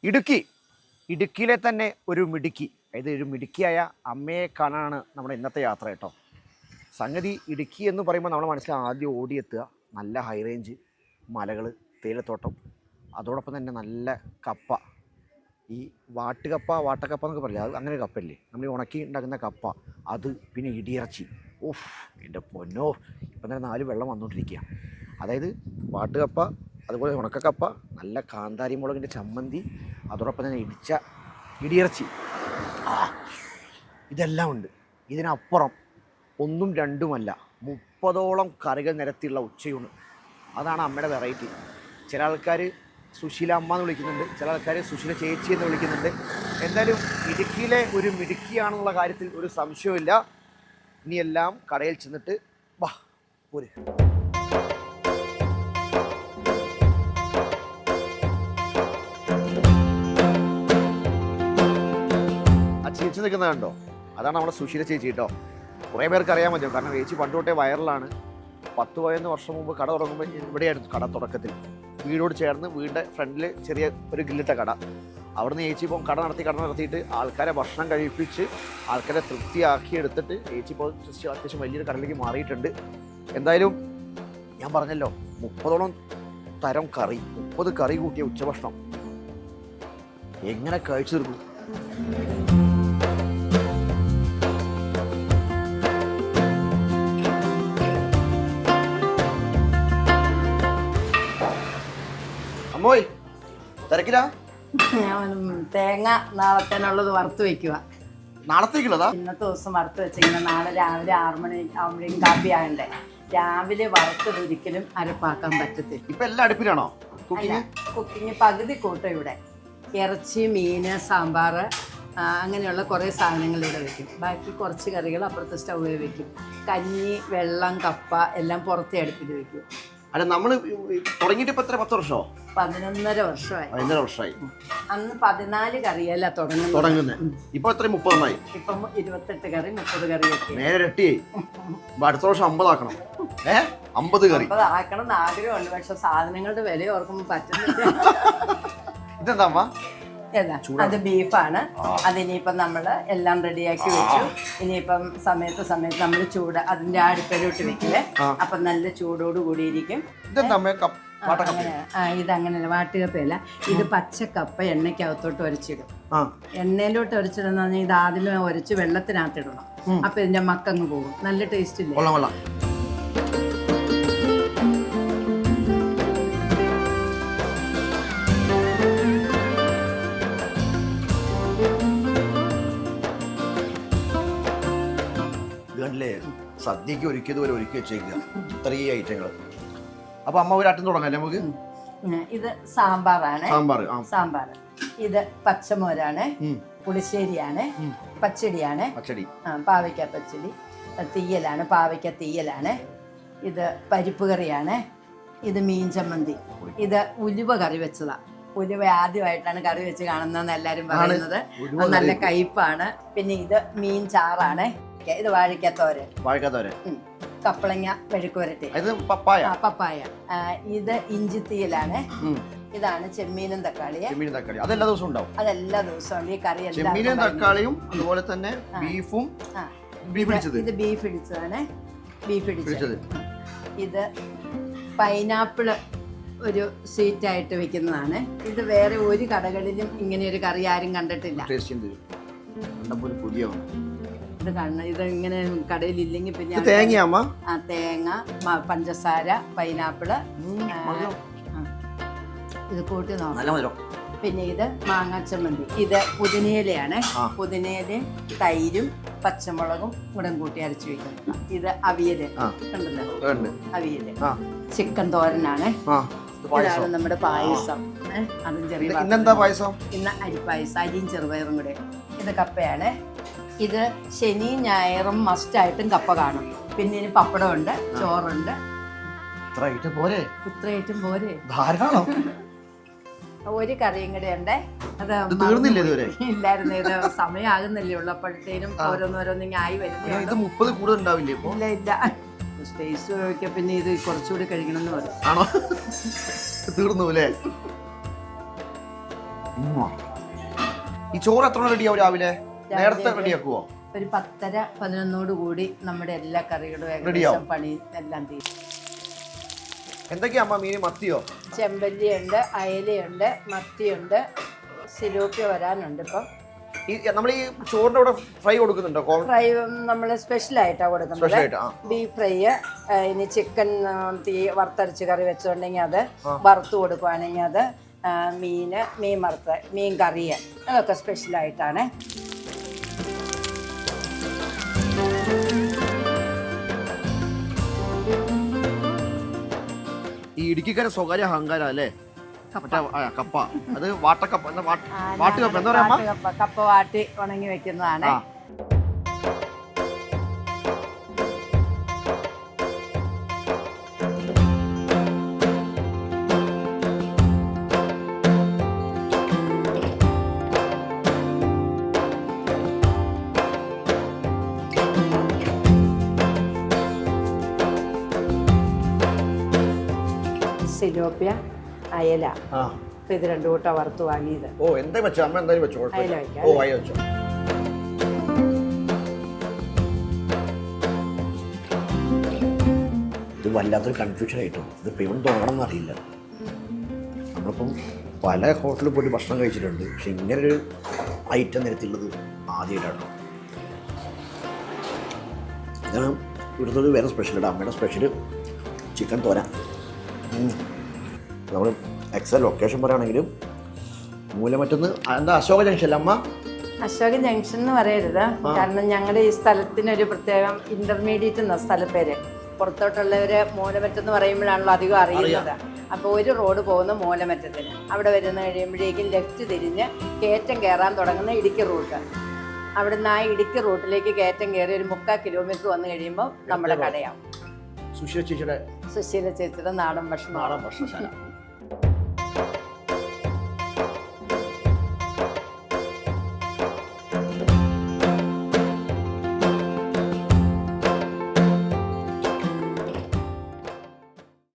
ഇടുക്കിയിലെ തന്നെ ഒരു മിടുക്കി, അതായത് ഒരു മിടുക്കിയായ അമ്മയെ കാണാനാണ് നമ്മുടെ ഇന്നത്തെ യാത്ര കേട്ടോ. സംഗതി ഇടുക്കി എന്ന് പറയുമ്പോൾ നമ്മൾ മനസ്സിൽ ആദ്യം ഓടിയെത്തുക നല്ല ഹൈ റേഞ്ച് മലകൾ, തേയിലത്തോട്ടം, അതോടൊപ്പം തന്നെ നല്ല കപ്പ. ഈ വാട്ടക്കപ്പ എന്നൊക്കെ പറയില്ല, അത് അങ്ങനെ കപ്പല്ലേ, നമ്മൾ ഈ ഉണക്കി ഉണ്ടാക്കുന്ന കപ്പ, അത് പിന്നെ ഇടിയിറച്ചി. ഓഫ് എൻ്റെ പൊന്നോ, ഇപ്പം തന്നെ 4 വെള്ളം വന്നുകൊണ്ടിരിക്കുക. അതായത് വാട്ടുകപ്പ, അതുപോലെ ഉണക്കക്കപ്പ, നല്ല കാന്താരി മുളകിൻ്റെ ചമ്മന്തി, അതോടൊപ്പം തന്നെ ഇടിയിറച്ചി. ഇതെല്ലാം ഉണ്ട്. ഇതിനപ്പുറം ഒന്നും രണ്ടുമല്ല 30ഓളം കറികൾ നിരത്തിയുള്ള ഉച്ചയൂണ്. അതാണ് അമ്മയുടെ വെറൈറ്റി. ചില ആൾക്കാർ സുശീല അമ്മ എന്ന് വിളിക്കുന്നുണ്ട്, ചില ആൾക്കാർ സുശീല ചേച്ചി എന്ന് വിളിക്കുന്നുണ്ട്. എന്തായാലും ഇടുക്കിയിലെ ഒരു മിടുക്കിയാണെന്നുള്ള കാര്യത്തിൽ ഒരു സംശയവുമില്ല. ഇനിയെല്ലാം കടയിൽ ചെന്നിട്ട് വാ പോര്. ആ ചേച്ചി നിൽക്കുന്നത് കണ്ടോ, അതാണ് നമ്മുടെ സുശീല ചേച്ചി കേട്ടോ. കുറേ പേർക്ക് അറിയാൻ പറ്റും, കാരണം ചേച്ചി പണ്ട് തൊട്ടേ വൈറലാണ്. 10-15 വർഷം മുമ്പ് കട തുടങ്ങുമ്പോൾ ഇവിടെയായിരുന്നു കട തുടക്കത്തിൽ. വീടോട് ചേർന്ന് വീടിൻ്റെ ഫ്രണ്ടിൽ ചെറിയ ഒരു ഗില്ലിട്ട കട. അവിടുന്ന് ചേച്ചി ഇപ്പോൾ കട നടത്തിയിട്ട് ആൾക്കാരെ ഭക്ഷണം കഴിപ്പിച്ച് ആൾക്കാരെ തൃപ്തിയാക്കി എടുത്തിട്ട് ചേച്ചി ഇപ്പോൾ അത്യാവശ്യം വലിയൊരു കടയിലേക്ക് മാറിയിട്ടുണ്ട്. എന്തായാലും ഞാൻ പറഞ്ഞല്ലോ, 30ഓളം തരം കറി, 30 കറി കൂട്ടിയ ഉച്ചഭക്ഷണം എങ്ങനെ കഴിച്ചു തീർക്കും? അമ്മോയ് തിരക്കിലാ? തേങ്ങ നാളത്തേനുള്ളത് വറുത്ത് വെക്കുക. നാളത്തേക്കുള്ളതാ? ഇന്നത്തെ ദിവസം വറുത്ത് വെച്ചിങ്ങനെ നാളെ രാവിലെ 6 മണി ആകുമ്പോഴേക്കും കാപ്പി ആകണ്ടേ. രാവിലെ വറുത്തത് ഒരിക്കലും അരപ്പാക്കാൻ പറ്റത്തില്ല. ഇപ്പൊ എല്ലാം അടുപ്പിലാണോ കുക്കിങ്? കുക്കിങ് പകുതി കൂട്ടം ഇവിടെ. ഇറച്ചി, മീന്, സാമ്പാർ, അങ്ങനെയുള്ള കുറേ സാധനങ്ങൾ ഇവിടെ വെക്കും. ബാക്കി കുറച്ച് കറികൾ അപ്പുറത്തെ സ്റ്റൗവിൽ വെക്കും. കഞ്ഞി, വെള്ളം, കപ്പ എല്ലാം പുറത്തെ അടുപ്പിൽ വെക്കും. അല്ല, നമ്മൾ തുടങ്ങിയിട്ട് ഇപ്പൊ എത്ര 10 വർഷമോ? 11.5 വർഷമായി. 11 വർഷമായി. അന്ന് 14 കറിയല്ല തുടങ്ങുന്നത്. ഇപ്പൊ എത്ര 30 ഇപ്പം 28 കറി, 30 കറി ഒക്കെ നേരെ ഇരട്ടിയായി. അടുത്ത വർഷം 50 ആക്കണം. 50 കറി ആക്കണം എന്ന് ആഗ്രഹമുണ്ട്. പക്ഷെ സാധനങ്ങളുടെ വില ഓർക്കുമ്പോൾ പറ്റുന്നില്ല. ഇതെന്താ അമ്മ? അത് ബീഫാണ്. അതിനിപ്പം നമ്മൾ എല്ലാം റെഡിയാക്കി വെച്ചു. ഇനിയിപ്പം സമയത്ത് നമ്മൾ അതിന്റെ അടുപ്പിലോട്ട് വെക്കില്ലേ, അപ്പൊ നല്ല ചൂടോട് കൂടിയിരിക്കും. ഇതങ്ങനെ വാട്ടുകപ്പയല്ല, ഇത് പച്ചക്കപ്പ എണ്ണയ്ക്കകത്തോട്ട് ഉരച്ചിടും. എണ്ണയിലോട്ട് ഉരച്ചിടുന്ന പറഞ്ഞാൽ ഇത് ആദ്യമേ ഉരച്ച് വെള്ളത്തിനകത്തിടണം. അപ്പൊ ഇതിന്റെ മക്കങ്ങ് പോകും. നല്ല ടേസ്റ്റ് ഇല്ലേ? സദ്യക്ക് ഒരുക്കിയതുപോലെ ഒരുക്കി വെച്ചേക്കുക ഇത്രയും ഐറ്റങ്ങൾ. അപ്പൊ അമ്മ ഒരു അറ്റം തുടങ്ങാല്ലേ നമുക്ക്? ഇത് സാമ്പാറാണ്. സാമ്പാർ. ഇത് പച്ചമോരാണ്, പുളിശ്ശേരിയാണ്, പച്ചടിയാണ്, പാവയ്ക്ക പച്ചടി, തീയലാണ്, പാവയ്ക്ക തീയലാണ്. ഇത് പരിപ്പ് കറിയാണ്. ഇത് മീൻ ചമ്മന്തി. ഇത് ഉലുവ കറി വെച്ചതാ. ഉലുവ ആദ്യമായിട്ടാണ് കറി വെച്ച് കാണുന്നതെന്ന് എല്ലാരും പറയുന്നത്. നല്ല കയ്പ്പാണ്. പിന്നെ ഇത് മീൻ ചാറാണ്. ഇത് വാഴക്കാത്തോരൻ, കപ്പളങ്ങ മെഴുക്കുവരട്ടി, പപ്പായ. ഇത് ഇഞ്ചിത്തീയലാണ്. ഇതാണ് ചെമ്മീനും തക്കാളിയും. അതെല്ലാ ദിവസവും ഉണ്ടാവും. അതെല്ലാ ദിവസവും ഈ കറി ചെമ്മീനും തക്കാളിയും അതുപോലെ തന്നെ ബീഫും. ഇത് ബീഫ് ഇടിച്ചതാണ്. ബീഫ് ഇടിച്ചത്. ഇത് പൈനാപ്പിള് ഒരു സ്വീറ്റായിട്ട് വെക്കുന്നതാണ്. ഇത് വേറെ ഒരു കടകളിലും ഇങ്ങനെ ഒരു കറി ആരും കണ്ടിട്ടില്ല. ഇത് കാണണം. ഇത് ഇങ്ങനെ കടയിലില്ലെങ്കിൽ പിന്നെ തേങ്ങ, പഞ്ചസാര, പൈനാപ്പിള്, ഇത് കൂട്ടി നോക്കാം. പിന്നെ ഇത് മാങ്ങാ ചമ്മന്തി. ഇത് പുതിനയിലയാണ്. പുതിനയിലയും തൈരും പച്ചമുളകും കൂടെ കൂട്ടി അരച്ചു വെക്കുന്നത്. ഇത് അവിയല് കണ്ടല്ലോ, അവിയല്. ചിക്കൻ തോരനാണ്. ഇതാണ് നമ്മുടെ പായസം. അതും ചെറിയ ഇന്ന് അരിപ്പായസം, അരിയും ചെറുപയറും കൂടെ. ഇത് കപ്പയാണ്. ഇത് ശനിയും ഞായറും മസ്റ്റായിട്ടും കപ്പ കാണും. പിന്നെ ഇനി പപ്പടമുണ്ട്, ചോറുണ്ട്. ഇത്ര ഐറ്റം പോരെ? ഒരു കറിയും കൂടെ ഉണ്ട്. അത് ഇല്ലായിരുന്നു. ഇത് സമയമാകുന്നില്ലേ ഉള്ളപ്പോഴത്തേനും ഓരോന്നിങ്ങനെ ആയി വരുന്നില്ല. ഇല്ല, ടേസ്റ്റ് ചോദിക്കാം. പിന്നെ ഇത് കുറച്ചുകൂടി കഴിക്കണം എന്ന് പറയും. തീർന്നു അല്ലേ? ഈ ചോറ് എത്ര റെഡിയാവും രാവിലെ? നേരത്തെ റെഡിയാക്കുവോ? ഒരു 10:30-11 കൂടി നമ്മുടെ എല്ലാ കറികളും റെഡിയാവും. ഏകദേശം പണി എല്ലാം തീരും. എന്തൊക്കെയാ അമ്മ മീൻ? മത്തിയോ? ചെമ്പല്ലിയുണ്ട്, അയലയുണ്ട്, മത്തിയുണ്ട്, സിലോപ്പിയ വരാനുണ്ട്. ഇപ്പം ഈ നമ്മൾ ഈ ചോറിന്റെ കൂടെ ഫ്രൈ കൊടുക്കുന്നുണ്ടോ? ഫ്രൈ നമ്മൾ സ്പെഷ്യലായിട്ടാണ് കൊടുക്കുന്നത്. ബീഫ് ഫ്രൈ, ഇനി ചിക്കൻ വറുത്തരച്ച് കറി വെച്ചുകൊണ്ടെങ്കിൽ അത് വറുത്ത് കൊടുക്കുകയാണെങ്കിൽ അത്, മീൻ വറുത്ത്, മീൻ കറി, അതൊക്കെ സ്പെഷ്യലായിട്ടാണ്. ഈ ഇടുക്കിക്കാരെ സ്വകാര്യ അഹങ്കാരം അല്ലേ കപ്പ? അത് വാട്ടക്കപ്പ, വാട്ടുകപ്പ എന്താ പറയാ? കപ്പ വാട്ടി ഉണങ്ങി വെക്കുന്നതാണ്. സിലോപ്പിയ, അയല, ഇത് രണ്ടു കൂട്ടം വറുത്ത് വാങ്ങിയത്. ഓ, എന്താ വെച്ചോ അമ്മ? എന്തായാലും വെച്ചോ, അയല വെക്കാം. ഓ, അയല വെച്ചോ. ഇത് വല്ലാത്തൊരു കൺഫ്യൂഷൻ ആയിട്ടോ. ഇത് പേയ്മെന്റ് തുടങ്ങണം അറിയില്ല. നമ്മളിപ്പം പല ഹോട്ടലിൽ പോയിട്ട് ഭക്ഷണം കഴിച്ചിട്ടുണ്ട്, പക്ഷെ ഇങ്ങനൊരു ഐറ്റം നിരത്തിയുള്ളത് ആദ്യമായിട്ടാണ്. ഇതാണ് ഇവിടുത്തെ വേറെ സ്പെഷ്യൽ. അമ്മയുടെ സ്പെഷ്യൽ ചിക്കൻ തോര. നമ്മൾ എക്സൽ ലൊക്കേഷൻ പറയുകയാണെങ്കിലും മൂലമറ്റൊന്ന് എന്താ അശോക ജംഗ്ഷൻ അമ്മ? അശോക ജംഗ്ഷൻ എന്ന് പറയരുത്, കാരണം ഞങ്ങളുടെ ഈ സ്ഥലത്തിനൊരു പ്രത്യേകം ഇന്റർമീഡിയറ്റ് എന്ന സ്ഥലപ്പേര്. പുറത്തോട്ടുള്ളവര് മൂലമറ്റെന്ന് പറയുമ്പോഴാണല്ലോ അധികം അറിയുന്നത്. അപ്പോൾ ഒരു റോഡ് പോകുന്ന മൂലമറ്റത്തിന്, അവിടെ വരുന്ന കഴിയുമ്പോഴേക്കും ലെഫ്റ്റ് തിരിഞ്ഞ് കയറ്റം കയറാൻ തുടങ്ങുന്ന ഇടുക്കി റൂട്ട്. അവിടുന്ന് ആ ഇടുക്കി റൂട്ടിലേക്ക് കയറ്റം കയറി ഒരു 3/4 കിലോമീറ്റർ വന്നു കഴിയുമ്പോൾ നമ്മുടെ കടയാവും. സുശീല ചേച്ചിയുടെ നാടൻ ഭക്ഷണം.